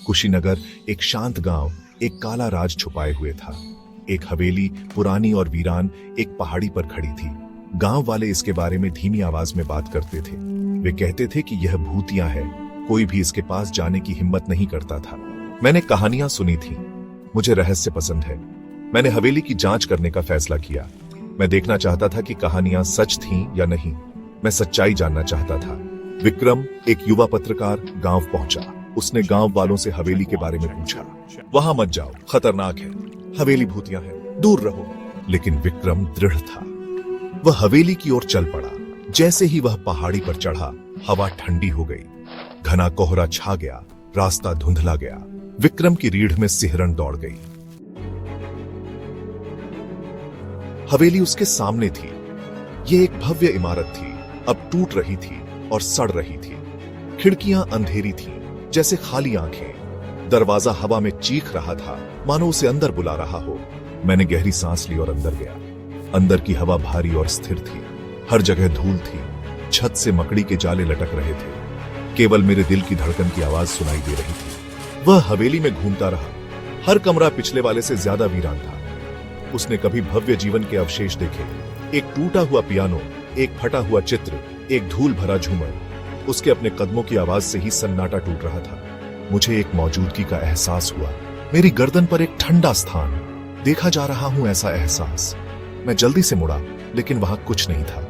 कुशीनगर एक शांत गांव एक काला राज छुपाए हुए था। एक हवेली पुरानी और वीरान एक पहाड़ी पर खड़ी थी। गांव वाले इसके बारे में धीमी आवाज में बात करते थे। वे कहते थे कि यह भूतिया है, कोई भी इसके पास जाने की हिम्मत नहीं करता था। मैंने कहानियां सुनी थी, मुझे रहस्य पसंद है। मैंने हवेली की जांच करने का फैसला किया। मैं देखना चाहता था कि कहानियां सच थीं या नहीं। मैं सच्चाई जानना चाहता था। विक्रम, एक युवा पत्रकार, गांव पहुंचा। उसने गांव वालों से हवेली के बारे में पूछा। वहां मत जाओ, खतरनाक है, हवेली भूतिया है, दूर रहो। लेकिन विक्रम दृढ़ था। वह हवेली की ओर चल पड़ा। जैसे ही वह पहाड़ी पर चढ़ा, हवा ठंडी हो गई। घना कोहरा छा गया, रास्ता धुंधला गया। विक्रम की रीढ़ में सिहरन दौड़ गई। हवेली उसके सामने थी। यह एक भव्य इमारत थी, अब टूट रही थी और सड़ रही थी। खिड़कियां अंधेरी थीं, जैसे खाली आंखें। दरवाजा हवा में चीख रहा था, मानो उसे अंदर बुला रहा हो। मैंने गहरी सांस ली और अंदर गया। अंदर की हवा भारी और स्थिर थी। हर जगह धूल थी। छत से मकड़ी के जाले लटक रहे थे। केवल मेरे दिल की धड़कन की आवाज सुनाई दे रही थी। वह हवेली में घूमता रहा। हर कमरा पिछले वाले से ज्यादा वीरान था। उसने कभी भव्य जीवन के अवशेष देखे। एक टूटा हुआ पियानो, एक फटा हुआ चित्र, एक धूल भरा झूमर। उसके अपने कदमों की आवाज से ही सन्नाटा टूट रहा था। मुझे एक मौजूदगी का एहसास हुआ। मेरी गर्दन पर एक ठंडा स्थान, देखा जा रहा हूं ऐसा एहसास। मैं जल्दी से मुड़ा, लेकिन वहां कुछ नहीं था।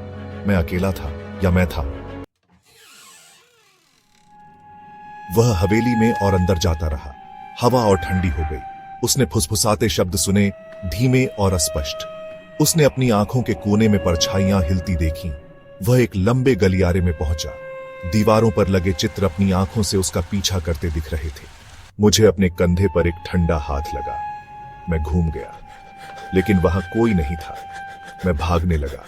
मैं अकेला था या मैं था? वह हवेली में और अंदर जाता रहा। हवा और ठंडी हो गई। उसने फुसफुसाते शब्द सुने, धीमे और अस्पष्ट। उसने अपनी आंखों के कोने में परछाइयां हिलती देखी। वह एक लंबे गलियारे में पहुंचा। दीवारों पर लगे चित्र अपनी आंखों से उसका पीछा करते दिख रहे थे। मुझे अपने कंधे पर एक ठंडा हाथ लगा। मैं घूम गया, लेकिन वहां कोई नहीं था। मैं भागने लगा।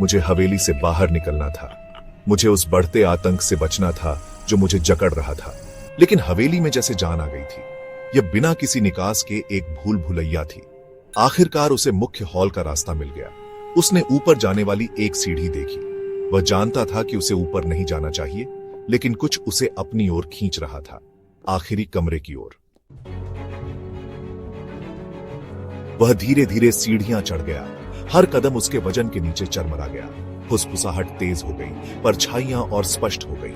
मुझे हवेली से बाहर निकलना था। मुझे उस बढ़ते आतंक से बचना था जो मुझे जकड़ रहा था। लेकिन हवेली में जैसे जान आ गई थी। यह बिना किसी निकास के एक भूल भुलैया थी। आखिरकार उसे मुख्य हॉल का रास्ता मिल गया। उसने ऊपर जाने वाली एक सीढ़ी देखी। वह जानता था कि उसे ऊपर नहीं जाना चाहिए, लेकिन कुछ उसे अपनी ओर खींच रहा था, आखिरी कमरे की ओर। वह धीरे धीरे सीढ़ियां चढ़ गया। हर कदम उसके वजन के नीचे चरमरा गया। फुसफुसाहट तेज हो गई, परछाइयां और स्पष्ट हो गई।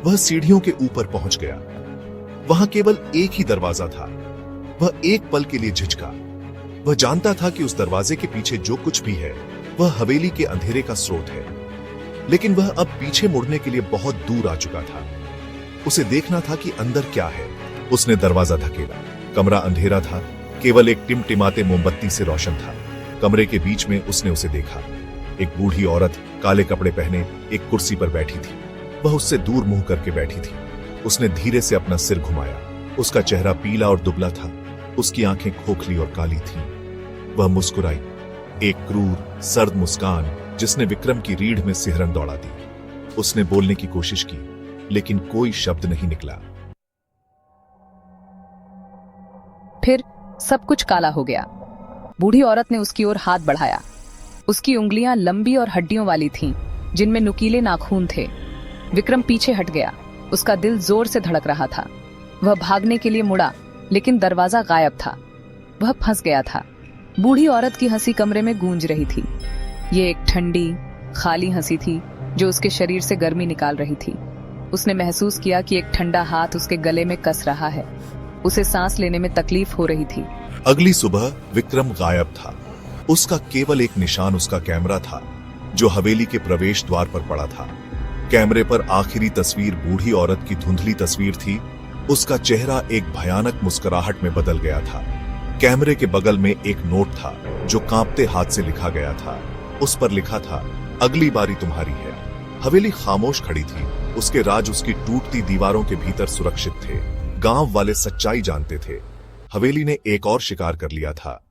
वह सीढ़ियों के ऊपर पहुंच गया। वहां केवल एक ही दरवाजा था। वह एक पल के लिए झिझका। वह जानता था कि उस दरवाजे के पीछे जो कुछ भी है, वह हवेली के अंधेरे का स्रोत है। लेकिन वह अब पीछे मुड़ने के लिए बहुत दूर आ चुका था। उसे देखना था कि अंदर क्या है। उसने दरवाजा धकेला। कमरा अंधेरा था, केवल एक टिमटिमाते मोमबत्ती से रोशन था। कमरे के बीच में उसने उसे देखा। एक बूढ़ी औरत काले कपड़े पहने एक कुर्सी पर बैठी थी। वह उससे दूर मुंह करके बैठी थी। उसने धीरे से अपना सिर घुमाया। उसका चेहरा पीला और दुबला था। उसकी आंखें खोखली और काली थीं। वह मुस्कुराई, एक क्रूर, सर्द मुस्कान जिसने विक्रम की रीढ़ में सिहरन दौड़ा दी। उसने बोलने की कोशिश की, लेकिन कोई शब्द नहीं निकला। फिर सब कुछ काला हो गया। बूढ़ी औरत ने उसकी ओर हाथ बढ़ाया। उसकी उंगलियां लंबी और हड्डियों वाली थीं, जिनमें नुकीले नाखून थे। विक्रम पीछे हट गया। उसका दिल जोर से धड़क रहा था। वह भागने के लिए मुड़ा, लेकिन दरवाजा गायब था। वह फंस गया था। बूढ़ी औरत की हंसी कमरे में गूंज रही थी। ये एक ठंडी, खाली हंसी थी जो उसके शरीर से गर्मी निकाल रही थी। उसने महसूस किया कि एक ठंडा हाथ उसके गले में कस रहा है। उसे सांस लेने में तकलीफ हो रही थी। अगली सुबह विक्रम गायब था। उसका केवल एक निशान उसका कैमरा था, जो हवेली के प्रवेश द्वार पर पड़ा था। कैमरे पर आखिरी तस्वीर बूढ़ी औरत की धुंधली तस्वीर थी। उसका चेहरा एक भयानक मुस्कुराहट में बदल गया था। कैमरे के बगल में एक नोट था जो कांपते हाथ से लिखा गया था। उस पर लिखा था, अगली बारी तुम्हारी है। हवेली खामोश खड़ी थी। उसके राज उसकी टूटती दीवारों के भीतर सुरक्षित थे। गांव वाले सच्चाई जानते थे। हवेली ने एक और शिकार कर लिया था।